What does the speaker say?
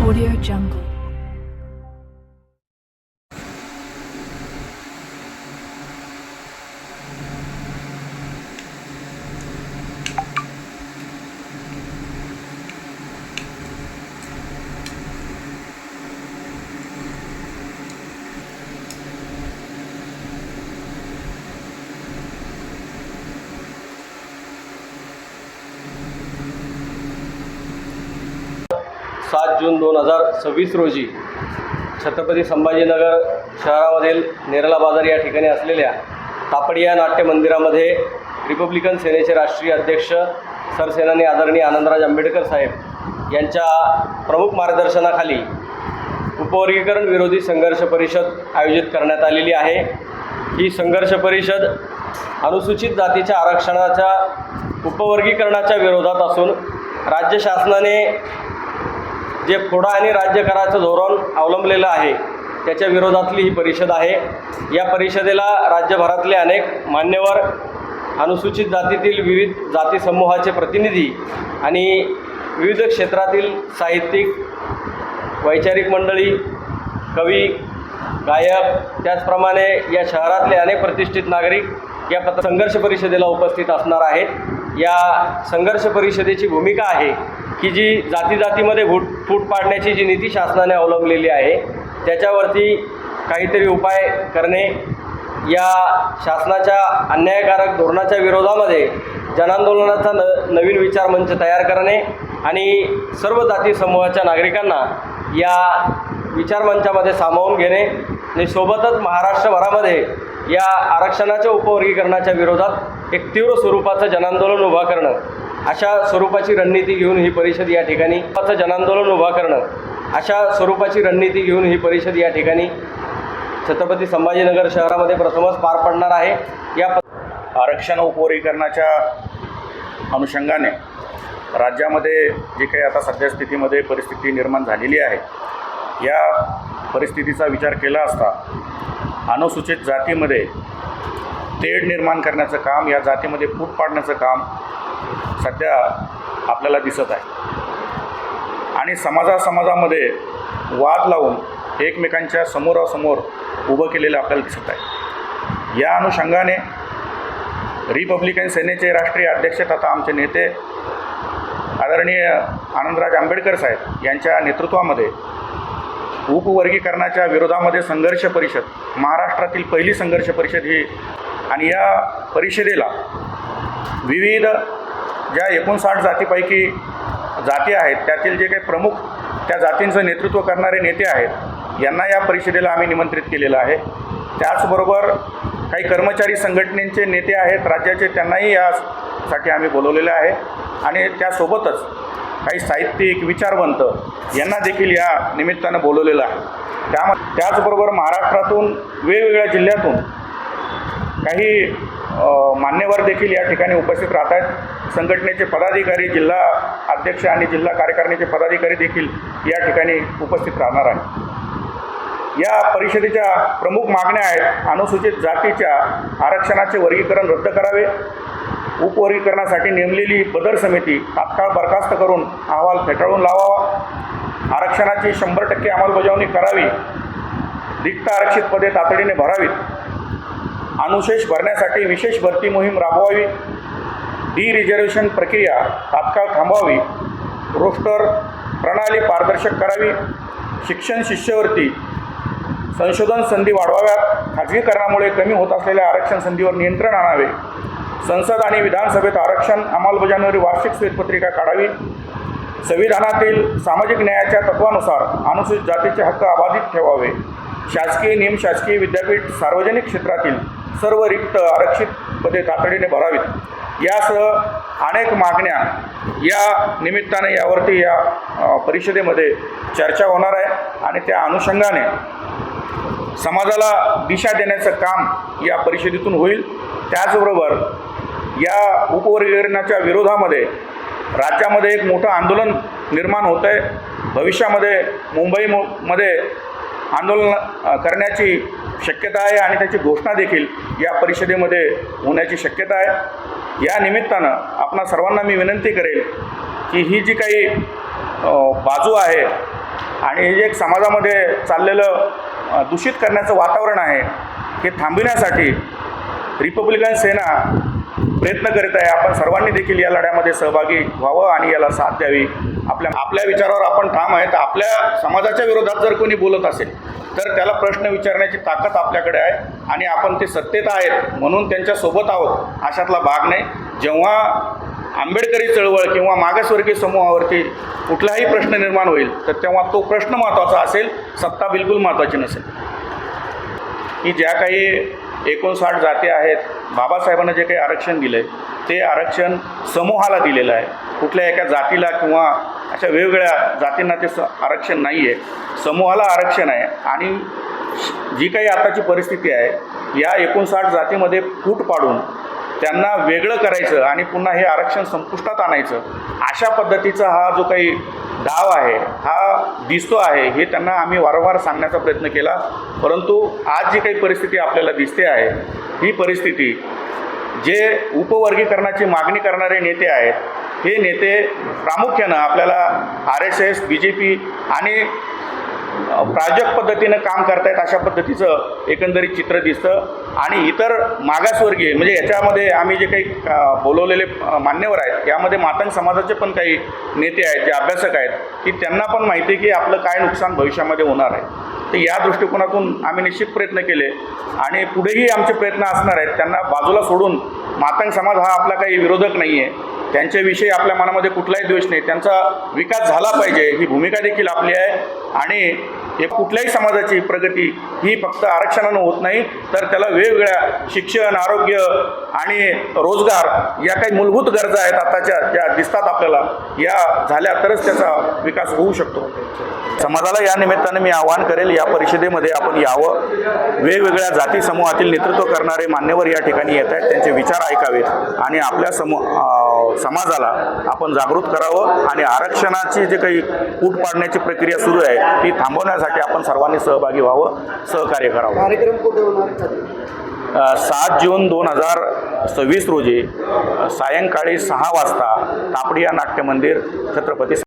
Audio Jungle. सात जून 2026 रोजी छत्रपती संभाजीनगर शहरामधील नेरला बाजार या ठिकाणी असलेल्या तापडिया नाट्य मंदिरामध्ये रिपब्लिकन सेनेचे राष्ट्रीय अध्यक्ष सरसेनानी आदरणीय आनंदराज आंबेडकर साहेब यांच्या प्रमुख मार्गदर्शनाखाली उपवर्गीकरण विरोधी संघर्ष परिषद आयोजित करण्यात आलेली आहे। ही संघर्ष परिषद अनुसूचित जातीच्या आरक्षणाच्या उपवर्गीकरणाच्या विरोधात असून राज्य शासनाने जे फोडा आणि राज्य कराचं धोरण अवलंबलेलं आहे त्याच्या विरोधातली ही परिषद आहे। या परिषदेला राज्यभरातले अनेक मान्यवर, अनुसूचित जातीतील विविध जाती समूहाचे प्रतिनिधी आणि विविध क्षेत्रातील साहित्यिक, वैचारिक मंडळी, कवी, गायक, त्याचप्रमाणे या शहरातले अनेक प्रतिष्ठित नागरिक या संघर्ष परिषदेला उपस्थित असणार आहेत। या संघर्ष परिषदेची भूमिका आहे की जी जातीमध्ये फूट पाडण्याची जी नीती शासनाने अवलंबलेली आहे त्याच्यावरती काहीतरी उपाय करणे, या शासनाच्या अन्यायकारक धोरणाच्या विरोधामध्ये जनांदोलनाचा नवीन विचार मंच तयार करणे आणि सर्व जाती समूहाच्या नागरिकांना या विचारमंचामध्ये सामावून घेणे आणि सोबतच महाराष्ट्रभरामध्ये या आरक्षणाच्या उपवर्गीकरणाच्या विरोधात एक तीव्र स्वरूपाचं जनांदोलन उभा करणं, अशा स्वरूपाची रणनीती घेऊन ही परिषद या ठिकाणी ही परिषद या ठिकाणी छत्रपती संभाजीनगर शहरामध्ये प्रथमच पार पडणार आहे। या आरक्षण उपवर्गीकरणाच्या अनुषंगाने राज्यामध्ये जी काही आता सद्यस्थितीमध्ये परिस्थिती निर्माण झालेली आहे, या परिस्थितीचा विचार केला असता अनुसूचित जातीमध्ये तेढ निर्माण करण्याचं काम, या जातीमध्ये फूट पाडण्याचं काम सध्या आपल्याला दिसत आहे आणि समाजामध्ये वाद लावून एकमेकांच्या समोरासमोर उभं केलेलं आपल्याला दिसत आहे। या अनुषंगाने रिपब्लिकन सेनेचे राष्ट्रीय अध्यक्ष तथा आमचे नेते आदरणीय आनंदराज आंबेडकर साहेब यांच्या नेतृत्वामध्ये उपवर्गीकरणाच्या विरोधामध्ये संघर्ष परिषद, महाराष्ट्रातील पहिली संघर्ष परिषद ही, आणि या परिषदेला विविध ज्या 59 जातीपैकी जाती आहेत त्यातील जे काही प्रमुख त्या जातींचं नेतृत्व करणारे नेते आहेत यांना या परिषदेला आम्ही निमंत्रित केलेलं आहे। त्याचबरोबर काही कर्मचारी संघटनेचे नेते आहेत राज्याचे, त्यांनाही यासाठी आम्ही बोलवलेलं आहे आणि त्यासोबतच काही साहित्यिक, विचारवंत यांना देखील या निमित्तानं बोलवलेलं आहे। त्याचबरोबर महाराष्ट्रातून वेगवेगळ्या जिल्ह्यातून काही मान्यवर देखील या ठिकाणी उपस्थित राहत आहेत। संघटनेचे पदाधिकारी, जिल्हा अध्यक्ष आणि जिल्हा कार्यकारिणीचे पदाधिकारी देखील या ठिकाणी उपस्थित राहणार आहेत। या परिषदेच्या प्रमुख मागण्या आहेत: अनुसूचित जातीच्या आरक्षणाचे वर्गीकरण रद्द करावे, उपवर्गीकरणासाठी नेमलेली बदर समिती तात्काळ बरखास्त करून अहवाल फेटाळून लावावा, आरक्षणाची 100% अंमलबजावणी करावी, रिक्त आरक्षित पदे तातडीने भरावीत, अनुशेष भरण्यासाठी विशेष भरती मोहीम राबवावी, डी रिझर्वेशन प्रक्रिया तात्काळ थांबवावी, रोस्टर प्रणाली पारदर्शक करावी, शिक्षण शिष्यवृत्ती संशोधन संधी वाढवाव्यात, खाजगीकरणामुळे कमी होत असलेल्या आरक्षण संधीवर नियंत्रण आणावे, संसद आणि विधानसभेत आरक्षण अंमलबजावणीवर वार्षिक श्वेतपत्रिका काढावी, संविधानातील सामाजिक न्यायाच्या तत्वानुसार अनुसूचित जातीचे हक्क अबाधित ठेवावे, शासकीय, निमशासकीय विद्यापीठ, सार्वजनिक क्षेत्रातील सर्व रिक्त आरक्षित पदे तातडीने भरावीत, यासह अनेक मागण्या या निमित्ताने यावरती या परिषदेमध्ये चर्चा होणार आहे आणि त्या अनुषंगाने समाजाला दिशा देण्याचं काम या परिषदेतून होईल। त्याचबरोबर या उपवर्गीकरणाच्या विरोधामध्ये राज्यामध्ये एक मोठं आंदोलन निर्माण होतं आहे। भविष्यामध्ये मुंबईमध्ये आंदोलन करण्याची शक्यता आहे आणि त्याची घोषणा देखील या परिषदेमध्ये होण्याची शक्यता आहे. या निमित्तानं आपणा सर्वांना मी विनंती करेल की ही जी काही बाजू आहे आणि हे जे एक समाजामध्ये चाललेलं दूषित करण्याचं वातावरण आहे हे थांबविण्यासाठी रिपब्लिकन सेना प्रयत्न करीत आहे. आपण सर्वांनी देखील या लढ्यामध्ये सहभागी व्हावं आणि याला साथ द्यावी. आपल्या विचारावर आपण ठाम आहे. तर आपल्या समाजाच्या विरोधात जर कोणी बोलत असेल तर त्याला प्रश्न विचारण्याची ताकद आपल्याकडे आहे आणि आपण ते सत्तेत आहेत म्हणून त्यांच्यासोबत आहोत अशातला भाग नाही. जेव्हा आंबेडकरी चळवळ किंवा मागासवर्गीय समूहावरती कुठलाही प्रश्न निर्माण होईल तर तेव्हा तो प्रश्न महत्त्वाचा असेल, सत्ता बिलकुल महत्त्वाची नसेल. की ज्या काही 59 जाती आहेत, बाबासाहेबांना जे काही आरक्षण दिलं आहे ते आरक्षण समूहाला दिलेलं आहे. कुठल्या एका जातीला किंवा अशा वेगवेगळ्या जातींना ते आरक्षण नाही आहे, समूहाला आरक्षण आहे. आणि जी काही आताची परिस्थिती आहे या 59 जातीमध्ये फूट पाडून त्यांना वेगळं करायचं आणि पुन्हा हे आरक्षण संपुष्टात आणायचं अशा पद्धतीचा हा जो काही डाव आहे हा दिसतो आहे. हे त्यांना आम्ही वारंवार सांगण्याचा प्रयत्न केला, परंतु आज जी काही परिस्थिती आपल्याला दिसते आहे ही परिस्थिती जे उपवर्गीकरणाची मागणी करणारे नेते आहेत हे नेते प्रामुख्यानं आपल्याला RSS, BJP आणि प्रायोजक पद्धतीनं काम करतायत अशा पद्धतीचं एकंदरीत चित्र दिसतं. आणि इतर मागासवर्गीय म्हणजे याच्यामध्ये आम्ही जे काही बोलवलेले मान्यवर आहेत यामध्ये मातंग समाजाचे पण काही नेते आहेत जे अभ्यासक आहेत की त्यांना पण माहिती आहे की आपलं काय नुकसान भविष्यामध्ये होणार आहे. तर या दृष्टिकोनातून आम्ही निश्चित प्रयत्न केले आणि पुढेही आमचे प्रयत्न असणार आहेत. त्यांना बाजूला सोडून मातंग समाज हा आपला काही विरोधक नाही आहे, त्यांच्याविषयी आपल्या मनामध्ये कुठलाही द्वेष नाही, त्यांचा विकास झाला पाहिजे ही भूमिका देखील आपली आहे. आणि हे कुठल्याही समाजाची प्रगती ही फक्त आरक्षणानं होत नाही तर त्याला वेगवेगळ्या शिक्षण, आरोग्य आणि रोजगार या काही मूलभूत गरजा आहेत आताच्या ज्या दिसतात आपल्याला, या झाल्या तरच त्याचा विकास होऊ शकतो. समाजाला या निमित्तानं मी आवाहन करेल या परिषदेमध्ये आपण यावं. वेगवेगळ्या जाती समूहातील नेतृत्व करणारे मान्यवर या ठिकाणी येत आहेत, त्यांचे विचार ऐकावेत आणि आपल्या समाजाला आपण जागृत करावं आणि आरक्षणाची जे काही फूट पाडण्याची प्रक्रिया सुरू आहे ती थांबवण्यासाठी आपण सर्वांनी सहभागी व्हावं, सहकार्य करावं. कार्यक्रम कुठे होणार? 7 जून 2026 रोजी सायंकाळी 6 वाजता तापडिया नाट्य मंदिर छत्रपती